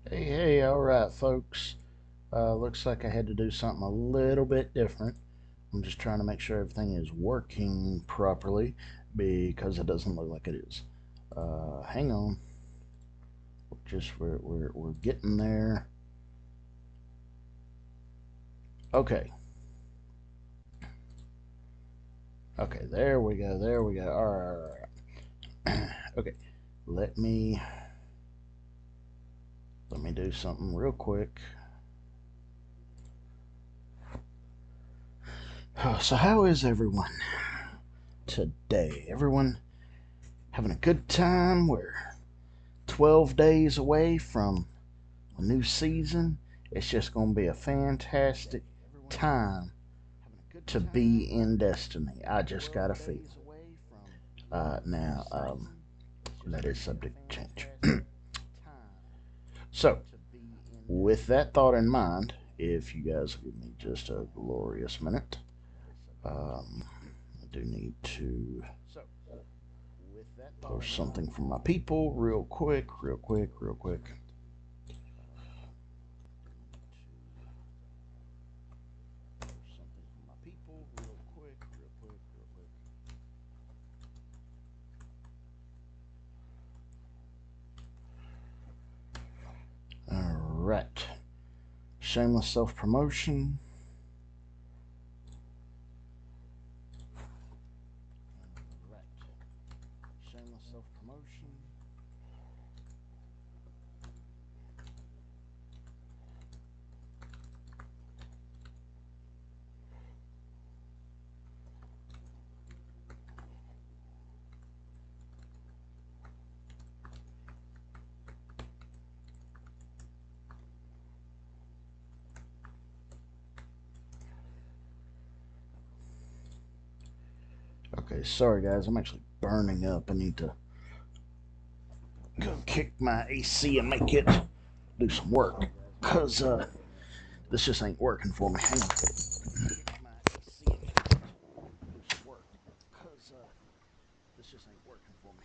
Hey, all right, folks. Looks like I had to do something a little bit different. I'm just trying to make sure everything is working properly because it doesn't look like it is. Hang on. We're getting there. Okay. Okay, there we go. There we go. All right. Okay. Let me let me do something real quick. So how is everyone today? Everyone having a good time? We're 12 days away from a new season. It's just going to be a fantastic time to be in Destiny. I just got a feel. Now, that is subject to change. So, with that thought in mind, if you guys give me just a glorious minute, I do need to post something for my people real quick, real quick, real quick. All right. Shameless self promotion. Shameless self promotion. Okay, sorry guys, I'm actually burning up. I need to go kick my AC and make it do some work. Because this just ain't working for me. Hang on. This just ain't working for me.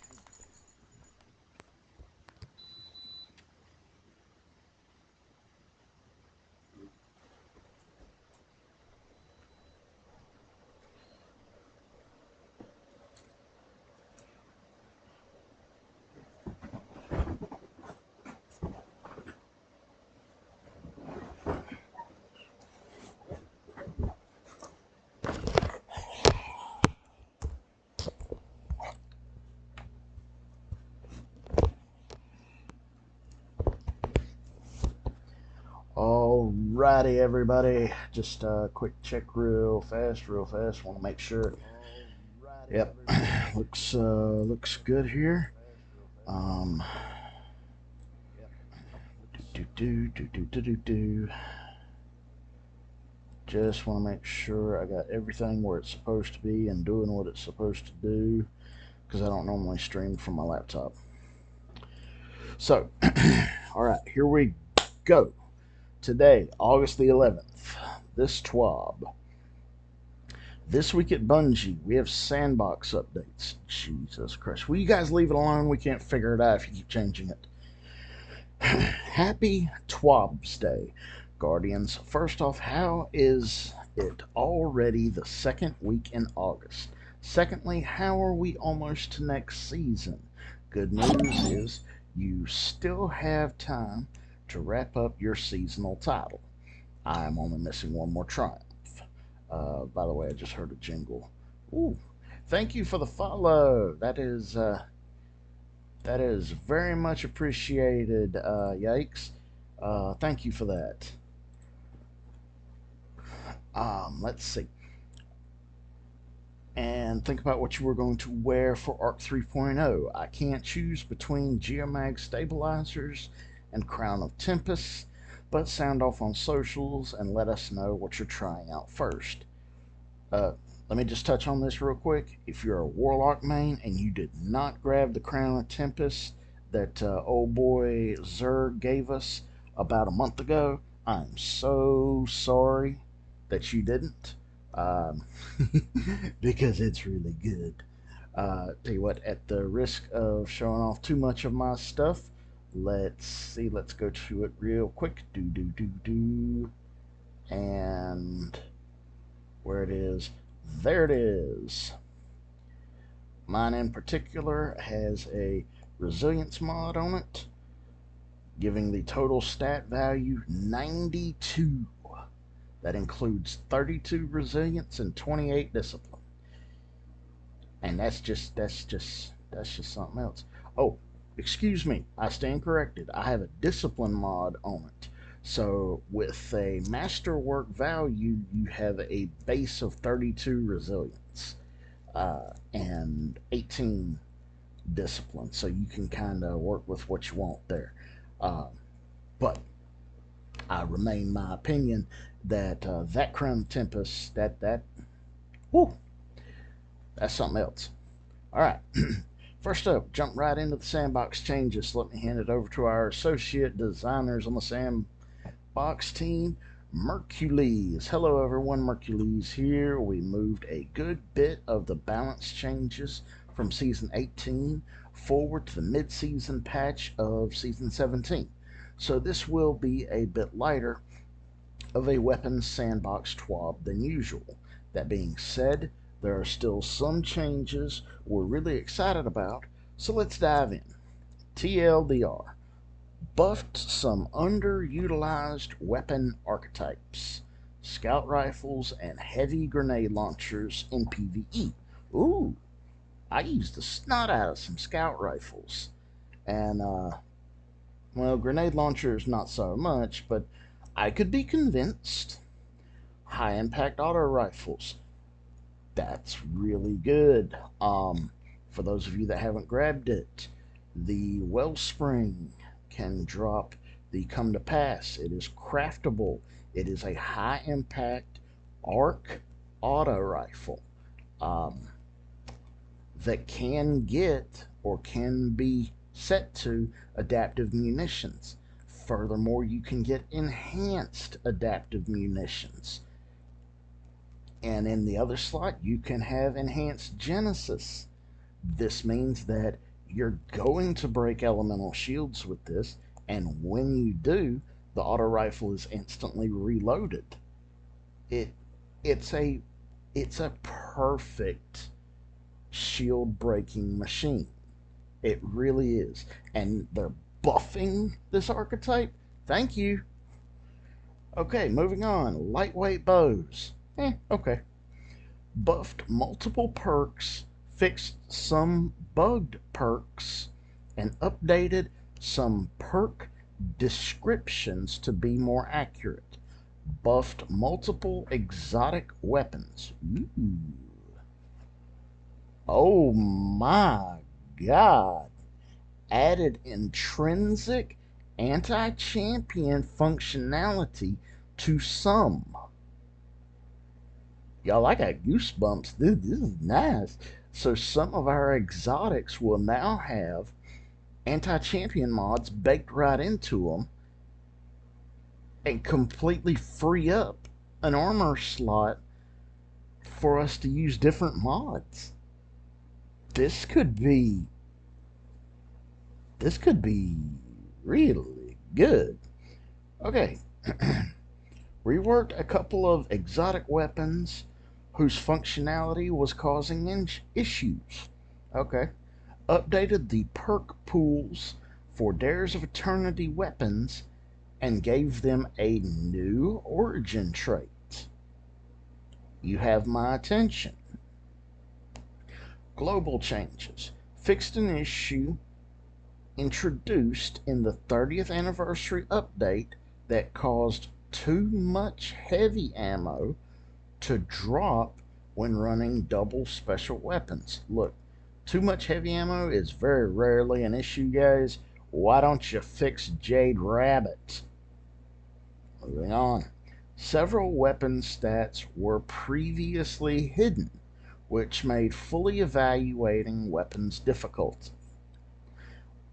Alrighty, everybody. Just a quick check, real fast, real fast. Want to make sure. Yep, looks good here. Um, do. Just want to make sure I got everything where it's supposed to be and doing what it's supposed to do because I don't normally stream from my laptop. So, all right, here we go. Today, August the 11th, this TWAB. This week at Bungie, we have sandbox updates. Jesus Christ. Will you guys leave it alone? We can't figure it out if you keep changing it. Happy TWAB's Day, Guardians. First off, how is it already the second week in August? Secondly, how are we almost to next season? Good news is you still have time to wrap up your seasonal title. I'm only missing one more triumph. By the way, I just heard a jingle. Ooh, thank you for the follow. That is very much appreciated. Yikes. Thank you for that. Let's see. And think about what you were going to wear for ARC 3.0. I can't choose between Geomag stabilizers and Crown of Tempest, but sound off on socials and let us know what you're trying out first. Uh, Let me just touch on this real quick. If you're a Warlock main and you did not grab the Crown of Tempest that old boy Zerg gave us about a month ago, I'm so sorry that you didn't. Um, because it's really good. Tell you what, at the risk of showing off too much of my stuff, Let's see, let's go to it real quick. And where it is, there it is. Mine in particular has a resilience mod on it, giving the total stat value 92. That includes 32 resilience and 28 discipline. And that's just something else. Oh, excuse me, I stand corrected. I have a discipline mod on it. So with a masterwork value, you have a base of 32 resilience and 18 discipline. So you can kind of work with what you want there. But I remain my opinion that that Crown Tempest, whoo, that's something else. All right. First up, jump right into the sandbox changes. Let me hand it over to our associate designers on the sandbox team, Mercules. Hello, everyone. Mercules here. We moved a good bit of the balance changes from Season 18 forward to the mid-season patch of Season 17. So this will be a bit lighter of a weapons sandbox TWAB than usual. That being said, there are still some changes we're really excited about, so let's dive in. TLDR. Buffed some underutilized weapon archetypes. Scout rifles and heavy grenade launchers in PvE. Ooh, I used the snot out of some scout rifles. And, well, grenade launchers not so much, but I could be convinced. High impact auto rifles. That's really good. For those of you that haven't grabbed it, the Wellspring can drop the Come to Pass. It is craftable. It is a high impact arc auto rifle that can get or can be set to adaptive munitions. Furthermore, you can get enhanced adaptive munitions. And in the other slot, you can have enhanced Genesis. This means that you're going to break elemental shields with this, and when you do, the auto rifle is instantly reloaded. It's a perfect shield breaking machine. It really is. And they're buffing this archetype. Thank you. Okay, moving on. Lightweight bows. Okay. Buffed multiple perks, fixed some bugged perks, and updated some perk descriptions to be more accurate. Buffed multiple exotic weapons. Ooh. Oh my god. Added intrinsic anti-champion functionality to some. Y'all, I got goosebumps. This is nice. So some of our exotics will now have anti-champion mods baked right into them and completely free up an armor slot for us to use different mods. This could be really good. Okay. Reworked a couple of exotic weapons whose functionality was causing issues. Okay. Updated the perk pools for Dares of Eternity weapons and gave them a new origin trait. You have my attention. Global changes. Fixed an issue introduced in the 30th anniversary update that caused too much heavy ammo to drop when running double special weapons. Look, too much heavy ammo is very rarely an issue, guys. Why don't you fix Jade Rabbit? Moving on. Several weapon stats were previously hidden, which made fully evaluating weapons difficult.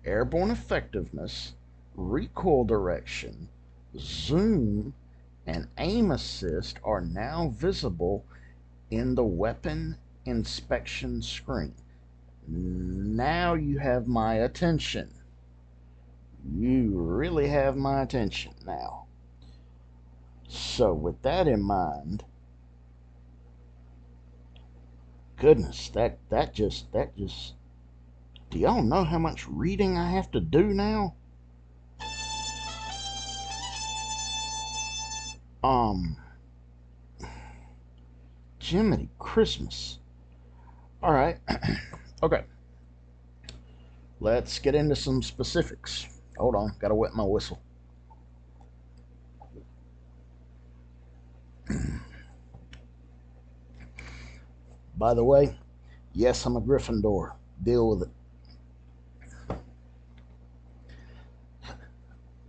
Airborne effectiveness, recoil direction, zoom, and aim assist are now visible in the weapon inspection screen. Now you have my attention. You really have my attention now. So with that in mind, goodness, that just do y'all know how much reading I have to do now? Um Jiminy Christmas. Alright. Okay. Let's get into some specifics. Hold on, gotta wet my whistle. By the way, yes, I'm a Gryffindor. Deal with it.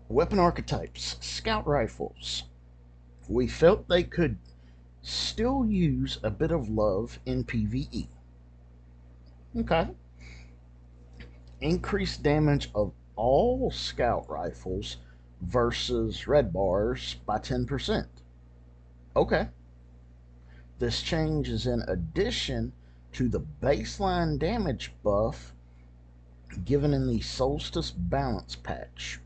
Weapon archetypes, scout rifles. We felt they could still use a bit of love in PvE. Okay. Increased damage of all scout rifles versus red bars by 10%. Okay. This change is in addition to the baseline damage buff given in the Solstice Balance patch.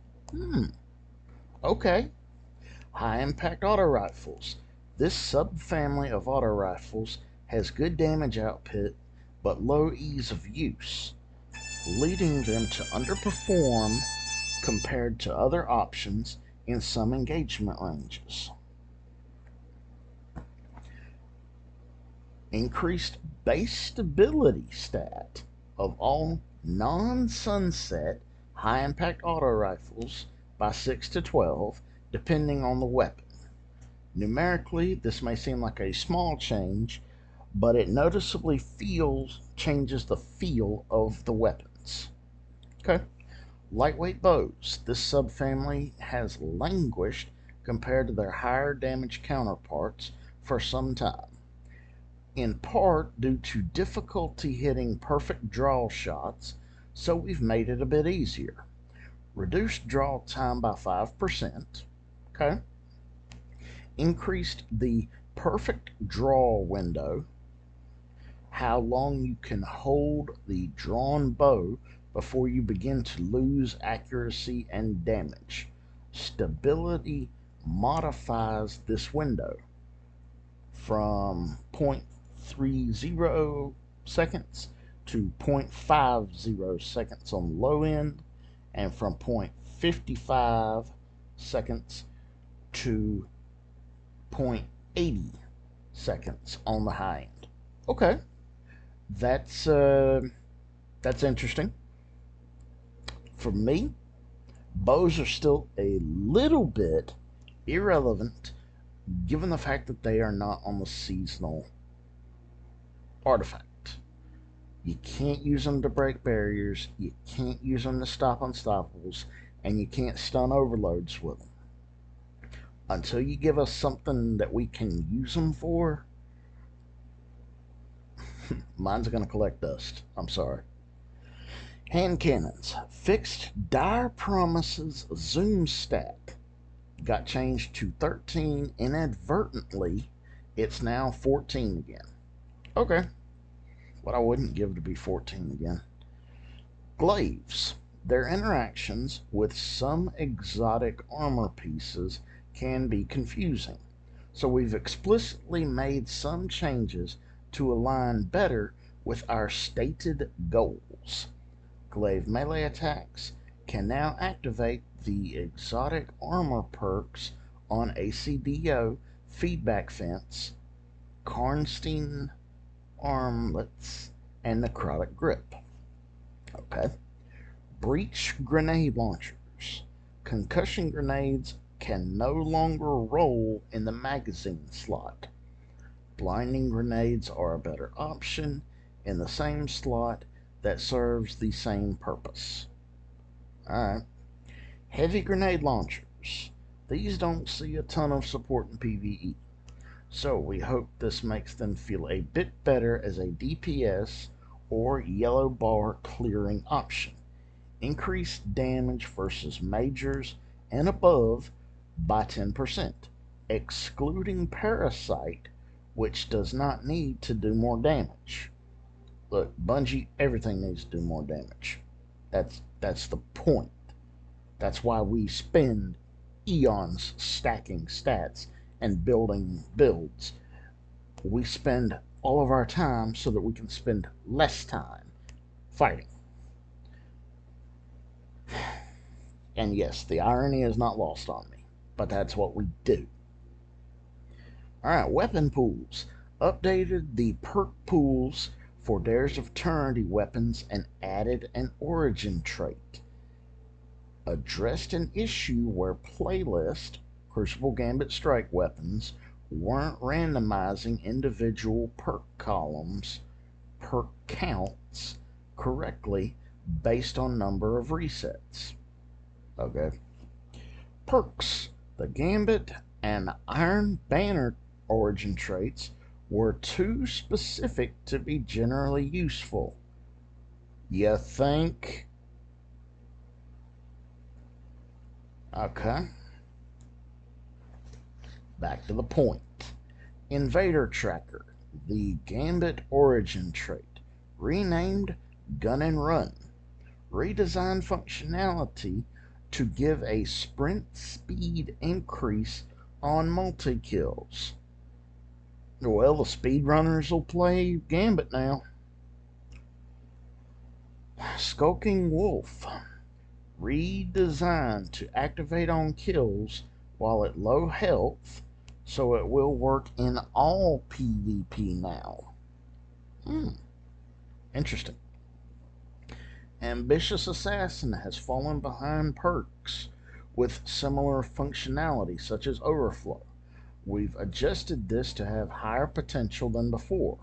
Okay. High impact auto rifles. This subfamily of auto rifles has good damage output but low ease of use, leading them to underperform compared to other options in some engagement ranges. Increased base stability stat of all non-sunset high-impact auto rifles by 6 to 12, depending on the weapon. Numerically, this may seem like a small change, but it noticeably changes the feel of the weapons. Okay. Lightweight bows. This subfamily has languished compared to their higher damage counterparts for some time, in part due to difficulty hitting perfect draw shots, so we've made it a bit easier. Reduced draw time by 5%. Okay. Increased the perfect draw window, how long you can hold the drawn bow before you begin to lose accuracy and damage. Stability modifies this window from 0.30 seconds to 0.50 seconds on the low end, and from 0.55 seconds to 0.80 seconds on the high end. Okay, that's interesting. For me, bows are still a little bit irrelevant given the fact that they are not on the seasonal artifact. You can't use them to break barriers, you can't use them to stop unstoppables, and you can't stun overloads with them. Until you give us something that we can use them for, mine's going to collect dust. I'm sorry. Hand cannons. Fixed Dire Promises zoom stat got changed to 13 inadvertently. It's now 14 again. Okay. What I wouldn't give to be 14 again. Glaives. Their interactions with some exotic armor pieces can be confusing, so we've explicitly made some changes to align better with our stated goals. Glaive melee attacks can now activate the exotic armor perks on ACDO, Feedback Fence, Karnstein Armlets, and Necrotic Grip. Okay. Breach grenade launchers. Concussion grenades can no longer roll in the magazine slot. Blinding grenades are a better option in the same slot that serves the same purpose. Alright. Heavy grenade launchers. These don't see a ton of support in PvE, so we hope this makes them feel a bit better as a DPS or yellow bar clearing option. Increased damage versus majors and above by 10%, excluding Parasite, which does not need to do more damage. Look, Bungie, everything needs to do more damage. That's the point. That's why we spend eons stacking stats and building builds. We spend all of our time so that we can spend less time fighting. And yes, the irony is not lost on me, but that's what we do. Alright, weapon pools. Updated the perk pools for Dares of Eternity weapons and added an origin trait. Addressed an issue where playlist Crucible Gambit Strike weapons weren't randomizing individual perk columns, perk counts, correctly based on number of resets. Okay. Perks. The Gambit and Iron Banner origin traits were too specific to be generally useful. You think? Okay. Back to the point. Invader Tracker. The Gambit origin trait. Renamed Gun and Run. Redesigned functionality to give a sprint speed increase on multi-kills. Well, the speedrunners will play Gambit now. Skulking Wolf. Redesigned to activate on kills while at low health, so it will work in all PvP now. Interesting. Ambitious Assassin has fallen behind perks with similar functionality, such as Overflow. We've adjusted this to have higher potential than before.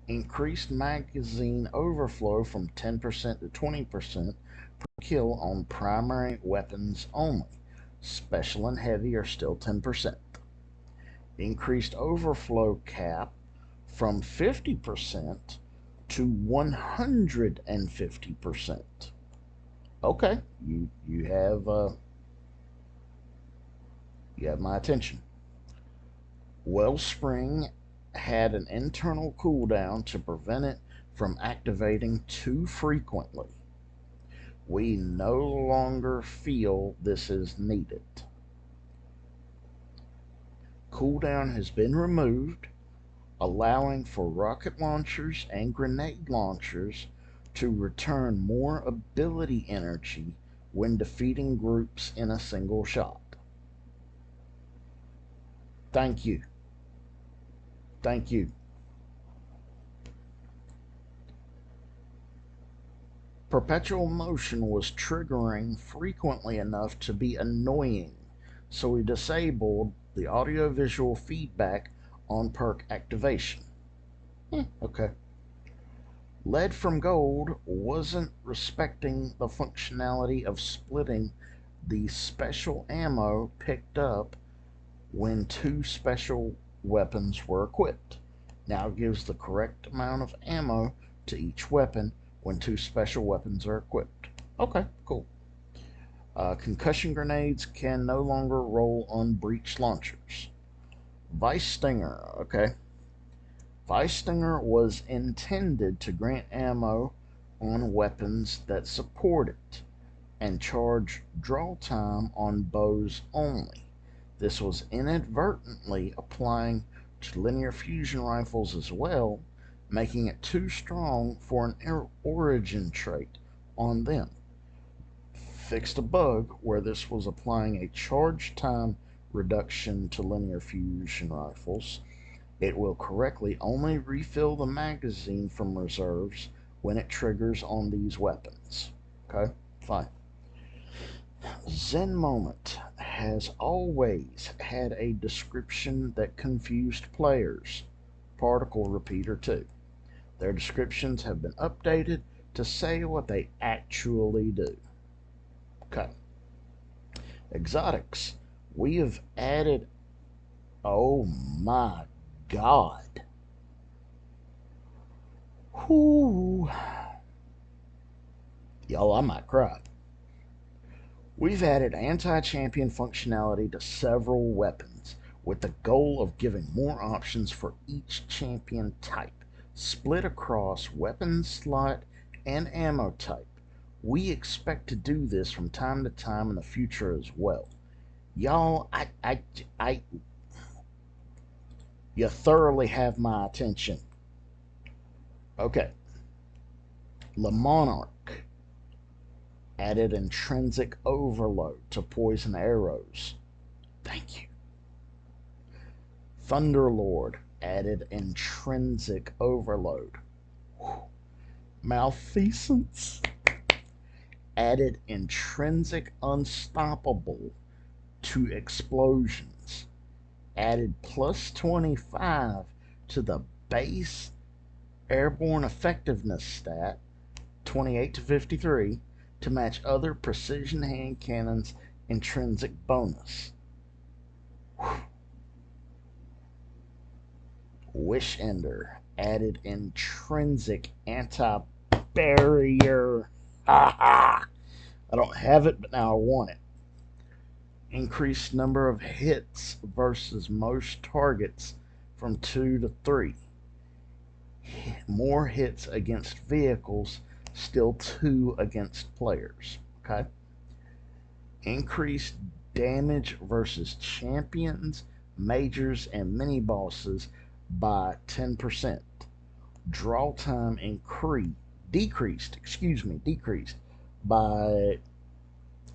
Increased magazine overflow from 10% to 20% per kill on primary weapons only. Special and heavy are still 10%. Increased overflow cap from 50% to 150%. Okay, you have my attention. Wellspring had an internal cooldown to prevent it from activating too frequently. We no longer feel this is needed. Cooldown has been removed, allowing for rocket launchers and grenade launchers to return more ability energy when defeating groups in a single shot. Thank you. Thank you. Perpetual motion was triggering frequently enough to be annoying, so we disabled the audio-visual feedback on perk activation. Okay. Lead from Gold wasn't respecting the functionality of splitting the special ammo picked up when two special weapons were equipped. Now it gives the correct amount of ammo to each weapon when two special weapons are equipped. Okay, cool. Concussion grenades can no longer roll on breach launchers. Vice Stinger, okay. Vice Stinger was intended to grant ammo on weapons that support it and charge draw time on bows only. This was inadvertently applying to linear fusion rifles as well, making it too strong for an origin trait on them. Fixed a bug where this was applying a charge time reduction to linear fusion rifles. It will correctly only refill the magazine from reserves when it triggers on these weapons. Okay, fine. Zen Moment has always had a description that confused players. Particle Repeater 2. Their descriptions have been updated to say what they actually do. Okay. Exotics. We have added... Oh my God. Whoo. Y'all, I might cry. We've added anti-champion functionality to several weapons with the goal of giving more options for each champion type, split across weapon slot and ammo type. We expect to do this from time to time in the future as well. Y'all, you thoroughly have my attention. Okay. Le Monarch added intrinsic overload to poison arrows. Thank you. Thunderlord added intrinsic overload. Malfeasance added intrinsic unstoppable to explosions. Added plus 25 to the base airborne effectiveness stat, 28 to 53, to match other precision hand cannons' intrinsic bonus. Wish Ender added intrinsic anti-barrier. I don't have it, but now I want it. Increased number of hits versus most targets from 2 to 3. More hits against vehicles, still 2 against players. Okay. Increased damage versus champions, majors, and mini bosses by 10%. Draw time decreased by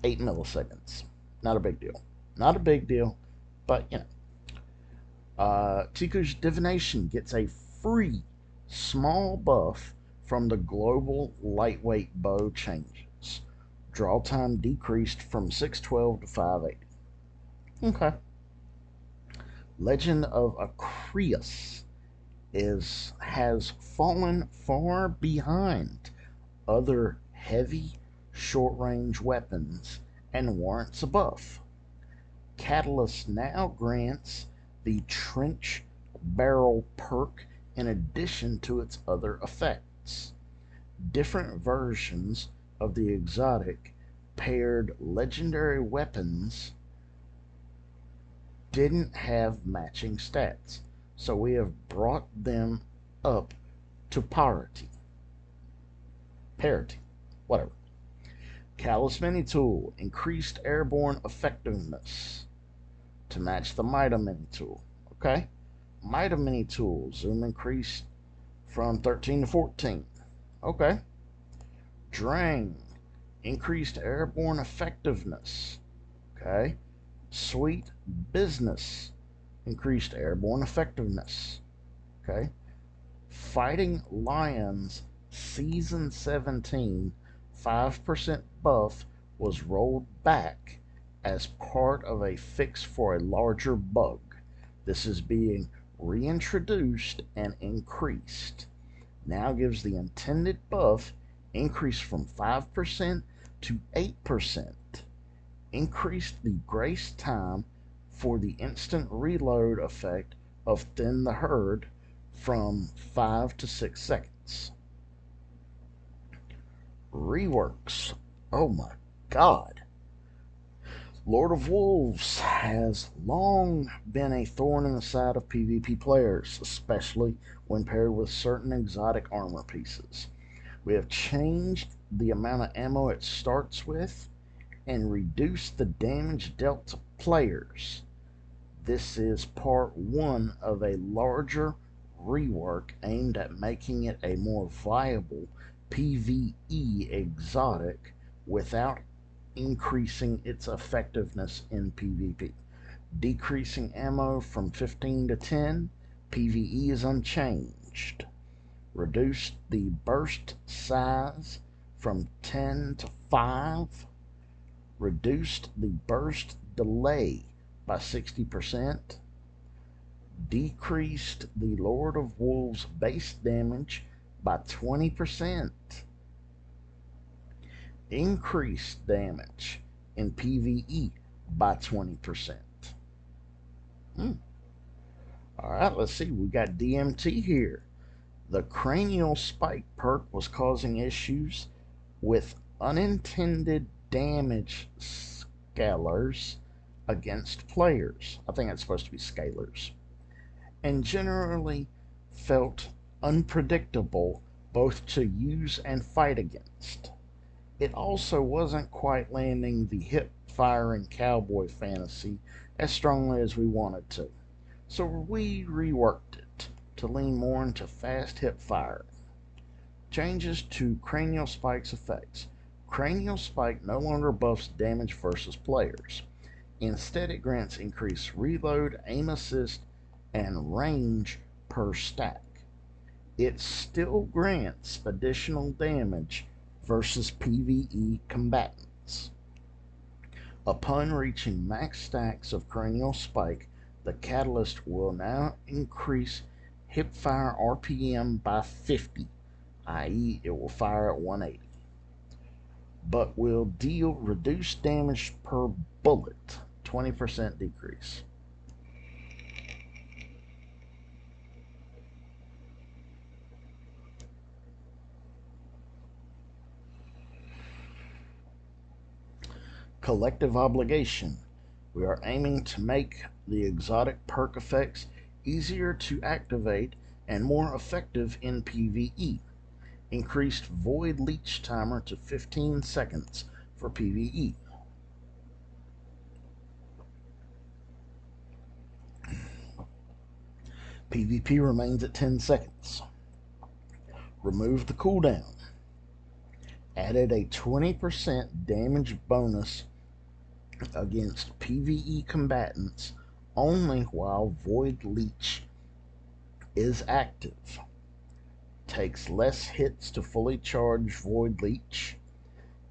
8 milliseconds. Not a big deal. Not a big deal, but you know. Tiku's Divination gets a free small buff from the global lightweight bow changes. Draw time decreased from 612 to 580. Okay. Legend of Acreus has fallen far behind other heavy short-range weapons and warrants a buff. Catalyst now grants the Trench Barrel perk in addition to its other effects. Different versions of the exotic paired legendary weapons didn't have matching stats, so we have brought them up to parity, whatever. Callus Mini Tool increased airborne effectiveness to match the Mida Mini Tool. Okay, Mida Mini Tool zoom increased from 13 to 14. Okay. Drang increased airborne effectiveness. Okay. Sweet Business increased airborne effectiveness. Okay. Fighting Lions Season 17 5% buff was rolled back as part of a fix for a larger bug. This is being reintroduced and increased. Now gives the intended buff increase from 5% to 8%. Increased the grace time for the instant reload effect of Thin the Herd from 5 to 6 seconds. Reworks. Oh my god. Lord of Wolves has long been a thorn in the side of PvP players, especially when paired with certain exotic armor pieces. We have changed the amount of ammo it starts with and reduced the damage dealt to players. This is part one of a larger rework aimed at making it a more viable PvE exotic without increasing its effectiveness in PvP. Decreasing ammo from 15 to 10, PvE is unchanged. Reduced the burst size from 10 to 5. Reduced the burst delay by 60%. Decreased the Lord of Wolves base damage by 20%. Increased damage in PvE by 20%. Alright, let's see. We got DMT here. The cranial spike perk was causing issues with unintended damage scalars against players. I think it's supposed to be scalars. And generally felt unpredictable both to use and fight against. It also wasn't quite landing the hip firing cowboy fantasy as strongly as we wanted to, so we reworked it to lean more into fast hip fire. Changes to Cranial Spike's effects. Cranial Spike no longer buffs damage versus players. Instead, it grants increased reload, aim assist, and range per stack. It still grants additional damage versus PvE combatants. Upon reaching max stacks of Cranial Spike, the Catalyst will now increase hipfire RPM by 50, i.e. it will fire at 180, but will deal reduced damage per bullet, 20% decrease. Collective Obligation. We are aiming to make the exotic perk effects easier to activate and more effective in PvE. Increased Void Leech timer to 15 seconds for PvE. PvP remains at 10 seconds. Remove the cooldown. Added a 20% damage bonus against PvE combatants only while Void Leech is active. Takes less hits to fully charge Void Leech.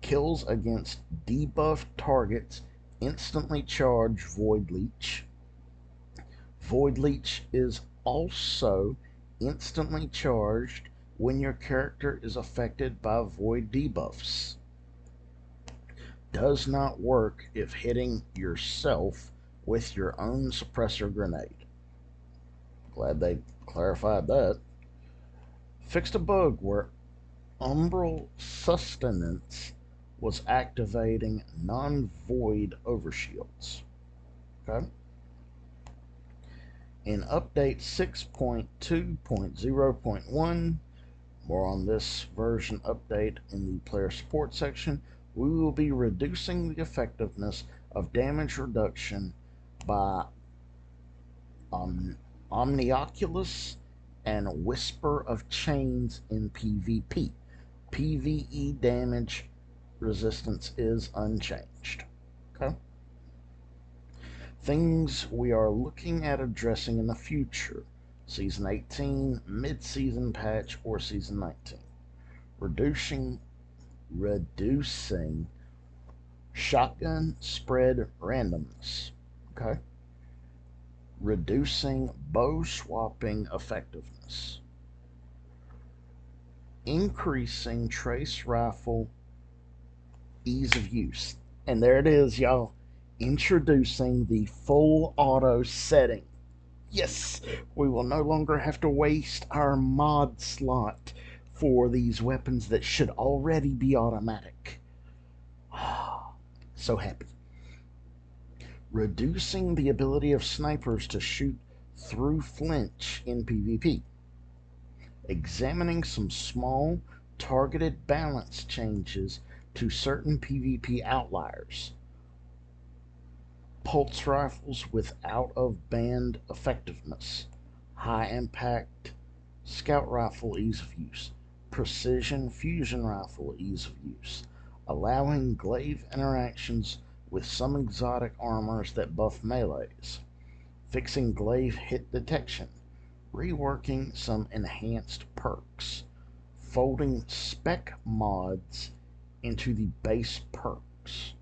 Kills against debuffed targets instantly charge Void Leech. Void Leech is also instantly charged when your character is affected by void debuffs. Does not work if hitting yourself with your own suppressor grenade. Glad they clarified that. Fixed a bug where Umbral Sustenance was activating non-void overshields. Okay. In update 6.2.0.1, more on this version update in the player support section, we will be reducing the effectiveness of damage reduction by Omnioculus and Whisper of Chains in PvP. PvE damage resistance is unchanged. Okay. Things we are looking at addressing in the future. Season 18, mid-season patch, or Season 19. Reducing shotgun spread randomness. Okay. Reducing bow swapping effectiveness. Increasing trace rifle ease of use. And there it is, y'all. Introducing the full auto setting. Yes, we will no longer have to waste our mod slot for these weapons that should already be automatic. So happy. Reducing the ability of snipers to shoot through flinch in PvP. Examining some small targeted balance changes to certain PvP outliers. Pulse rifles with out-of-band effectiveness. High impact scout rifle ease of use. Precision fusion rifle ease of use. Allowing glaive interactions with some exotic armors that buff melees. Fixing glaive hit detection. Reworking some enhanced perks. Folding spec mods into the base perks.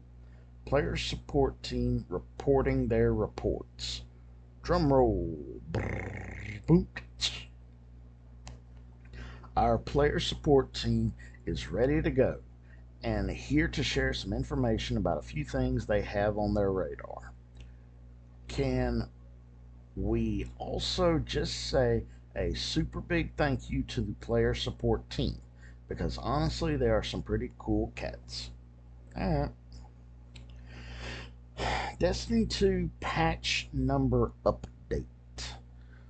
Player support team reporting their reports. Drum roll. Our player support team is ready to go and here to share some information about a few things they have on their radar. Can we also just say a super big thank you to the player support team, because honestly they are some pretty cool cats. Alright. Destiny 2 patch number update.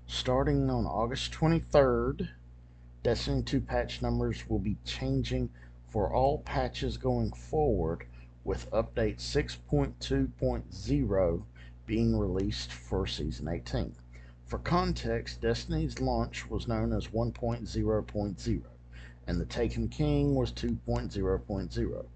Starting on August 23rd, Destiny 2 patch numbers will be changing for all patches going forward, with update 6.2.0 being released for Season 18. For context, Destiny's launch was known as 1.0.0, and The Taken King was 2.0.0.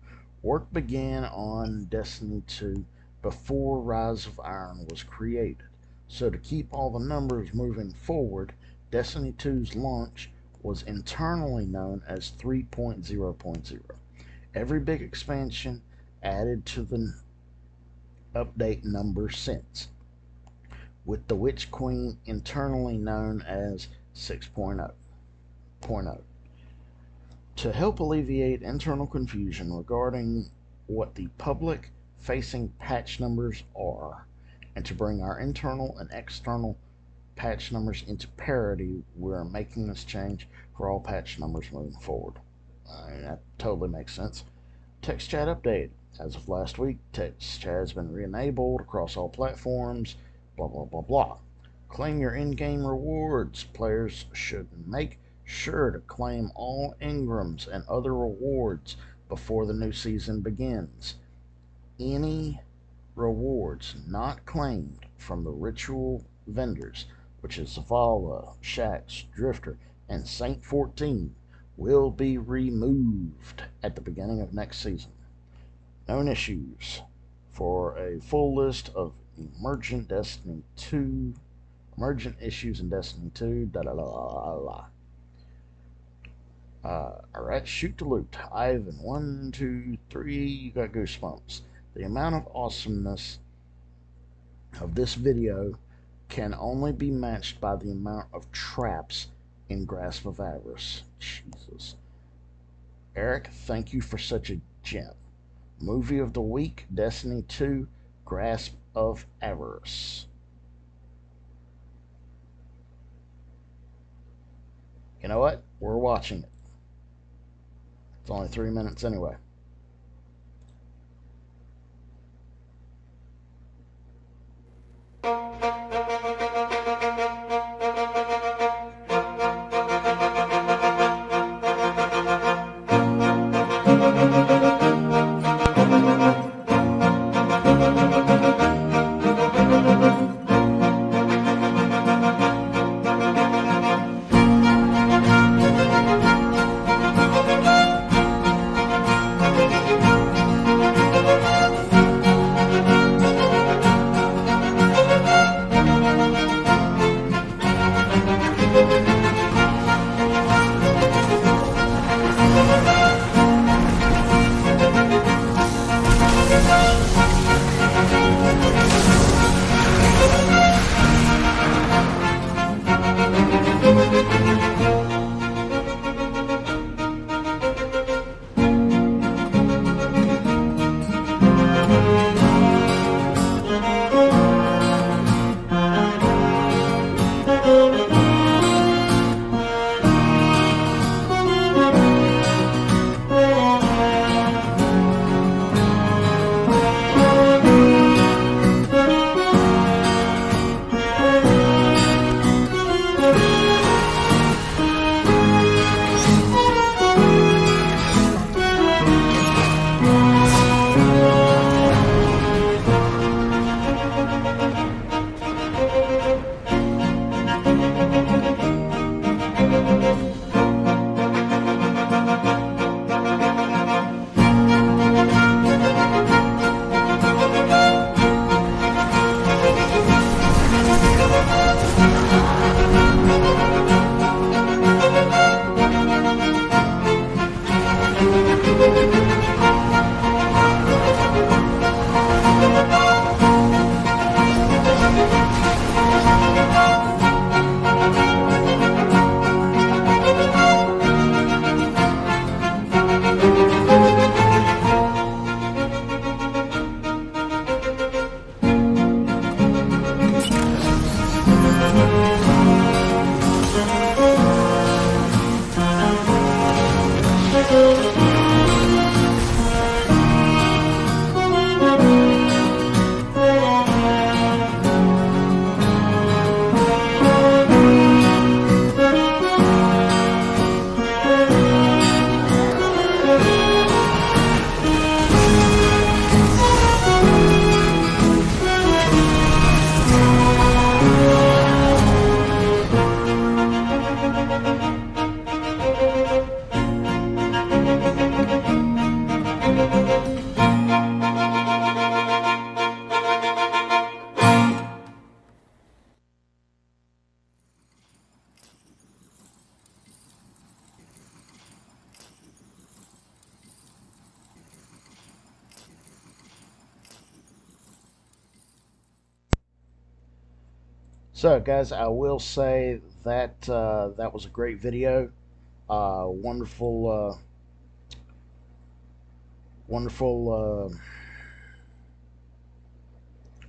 Work began on Destiny 2 before Rise of Iron was created, so to keep all the numbers moving forward, Destiny 2's launch was internally known as 3.0.0. Every big expansion added to the update number since, with the Witch Queen internally known as 6.0. To help alleviate internal confusion regarding what the public-facing patch numbers are, and to bring our internal and external patch numbers into parity, we're making this change for all patch numbers moving forward. That totally makes sense. Text chat update. As of last week, text chat has been re-enabled across all platforms, blah blah blah blah. Claim your in-game rewards. Players should make sure to claim all engrams and other rewards before the new season begins. Any rewards not claimed from the ritual vendors, which is Zavala, Shax, Drifter, and Saint 14, will be removed at the beginning of next season. Known issues. For a full list of emergent issues in Destiny 2, Alright, shoot to loot. Ivan, 1, 2, 3, you got goosebumps. The amount of awesomeness of this video can only be matched by the amount of traps in Grasp of Avarice. Jesus. Eric, thank you for such a gem. Movie of the week, Destiny 2, Grasp of Avarice. You know what? We're watching it. It's only 3 minutes anyway. So, guys, I will say that that was a great video. Wonderful, wonderful,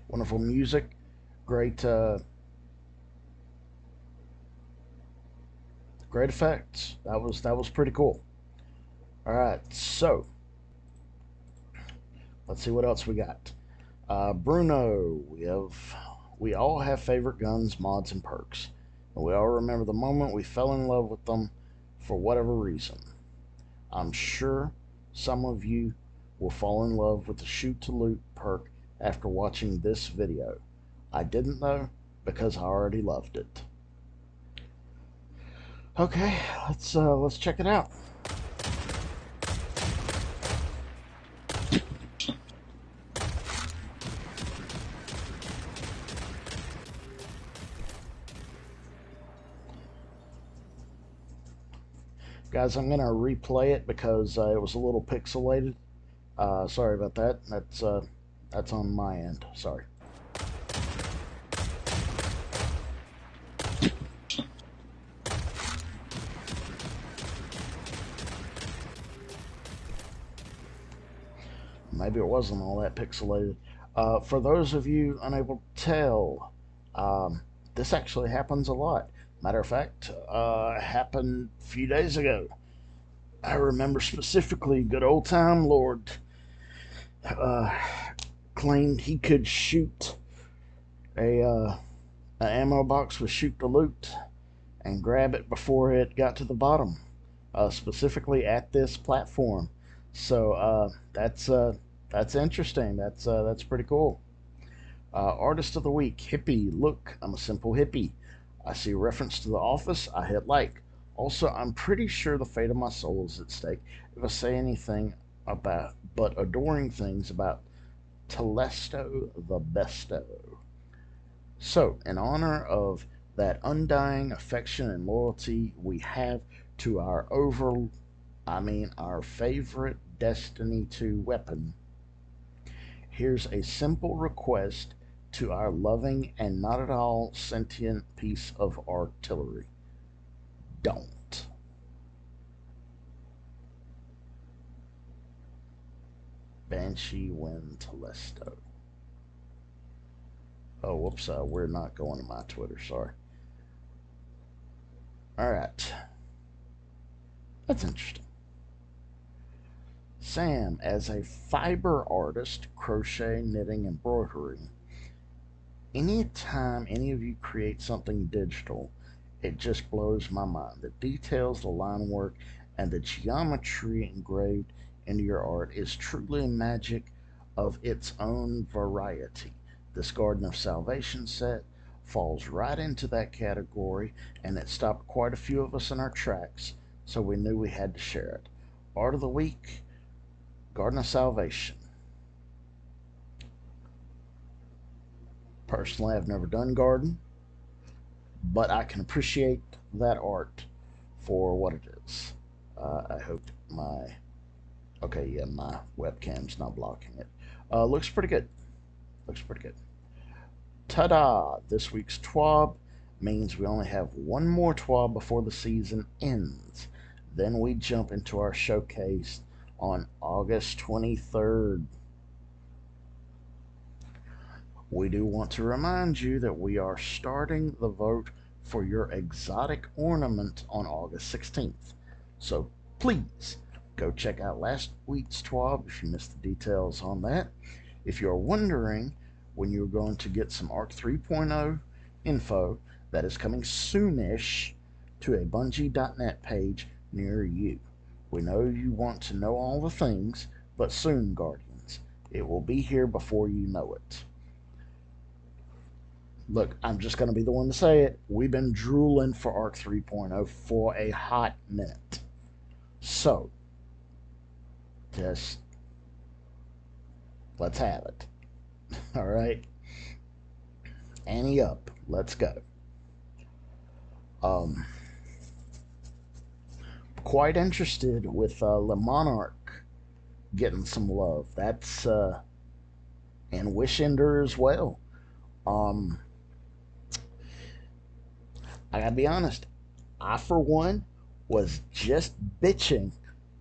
wonderful music. Great, great effects. That was pretty cool. All right, so let's see what else we got. Bruno, we all have favorite guns, mods, and perks, and we all remember the moment we fell in love with them for whatever reason. I'm sure some of you will fall in love with the shoot to loot perk after watching this video. I didn't though, because I already loved it. Okay, let's check it out. Guys, I'm gonna replay it because it was a little pixelated. Sorry about that. That's on my end. Sorry. Maybe it wasn't all that pixelated. For those of you unable to tell, this actually happens a lot. Matter of fact, happened a few days ago. I remember specifically, good old time Lord uh, claimed he could shoot an ammo box with shoot to loot and grab it before it got to the bottom, specifically at this platform. So that's interesting. That's pretty cool. Artist of the week, hippie. Look, I'm a simple hippie. I see a reference to The Office. I hit like. Also, I'm pretty sure the fate of my soul is at stake if I say anything about but adoring things about Telesto the Besto. So, in honor of that undying affection and loyalty we have to our favorite Destiny 2 weapon, here's a simple request to our loving and not at all sentient piece of artillery. Don't. Banshee Wind Telesto. Oh, whoops, we're not going to my Twitter, sorry. Alright. That's interesting. Sam, as a fiber artist, crochet, knitting, embroidery, anytime any of you create something digital, it just blows my mind. The details, the line work, and the geometry engraved into your art is truly a magic of its own variety. This Garden of Salvation set falls right into that category, and it stopped quite a few of us in our tracks, so we knew we had to share it. Art of the week, Garden of Salvation. Personally, I've never done garden, but I can appreciate that art for what it is. I hope my my webcam's not blocking it. Looks pretty good. Looks pretty good. Ta-da! This week's TWAB means we only have one more TWAB before the season ends. Then we jump into our showcase on August 23rd. We do want to remind you that we are starting the vote for your exotic ornament on August 16th. So please go check out last week's TWAB if you missed the details on that. If you're wondering when you're going to get some ARC 3.0 info, that is coming soonish to a Bungie.net page near you. We know you want to know all the things, but soon, Guardians. It will be here before you know it. Look, I'm just going to be the one to say it. We've been drooling for ARC 3.0 for a hot minute. So, just let's have it. All right? Ante up. Let's go. Quite interested with Le Monarch getting some love. That's and Wishender as well. I gotta be honest, I, for one, was just bitching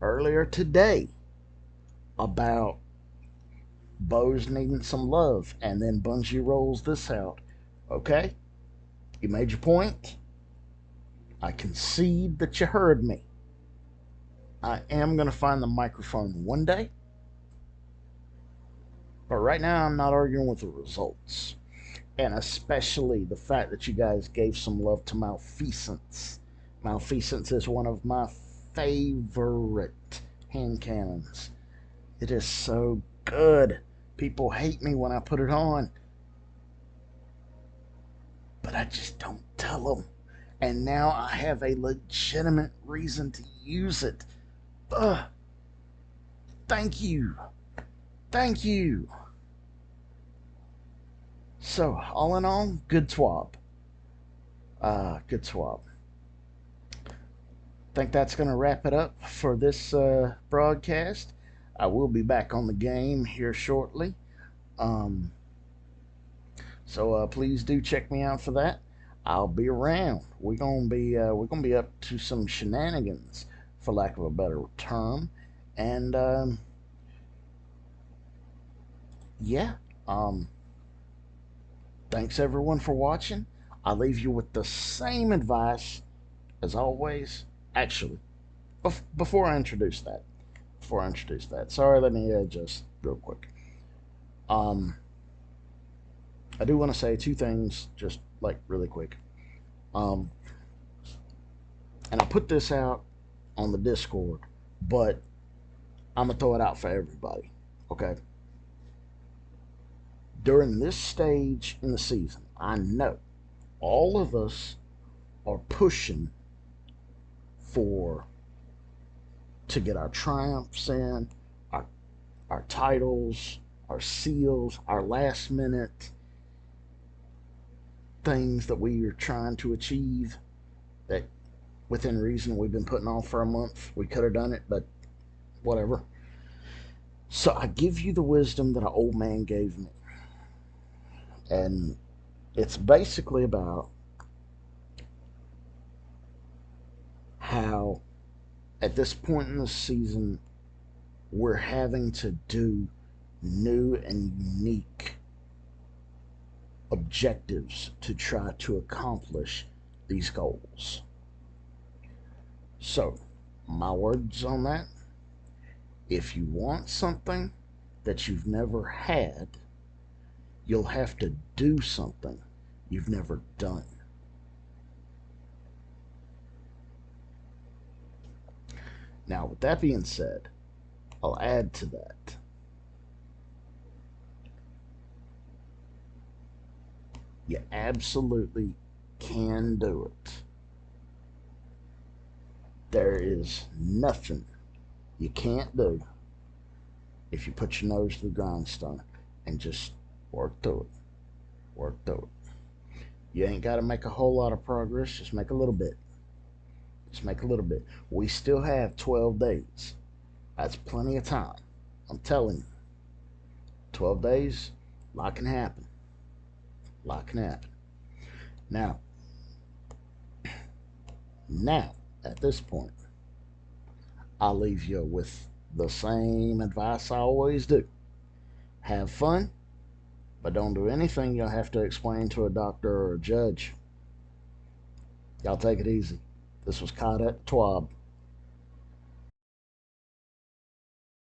earlier today about Bo's needing some love, and then Bungie rolls this out. Okay, you made your point. I concede that you heard me. I am going to find the microphone one day, but right now I'm not arguing with the results. And especially the fact that you guys gave some love to Malfeasance. Malfeasance is one of my favorite hand cannons. It is so good. People hate me when I put it on, but I just don't tell them. And now I have a legitimate reason to use it. Ugh. Thank you. Thank you. So, all in all, good TWAB. Good TWAB. Think that's going to wrap it up for this broadcast. I will be back on the game here shortly. So please do check me out for that. I'll be around. We're gonna be up to some shenanigans, for lack of a better term, and yeah. Thanks everyone for watching. I'll leave you with the same advice as always. Actually, before I introduce that, sorry, let me just real quick. I do want to say two things, just like really quick. And I put this out on the Discord, but I'm gonna throw it out for everybody. Okay. During this stage in the season, I know all of us are pushing to get our triumphs in, our titles, our seals, our last minute things that we are trying to achieve that within reason we've been putting off for a month. We could have done it, but whatever. So I give you the wisdom that an old man gave me. And it's basically about how at this point in the season we're having to do new and unique objectives to try to accomplish these goals. So, my words on that: if you want something that you've never had, you'll have to do something you've never done. Now, with that being said, I'll add to that. You absolutely can do it. There is nothing you can't do if you put your nose to the grindstone and just work through it. Work through it. You ain't got to make a whole lot of progress. Just make a little bit. Just make a little bit. We still have 12 days. That's plenty of time. I'm telling you. 12 days, a lot can happen. A lot can happen. Now, at this point, I'll leave you with the same advice I always do. Have fun, but don't do anything you'll have to explain to a doctor or a judge. Y'all take it easy. This was Kada at TWAB.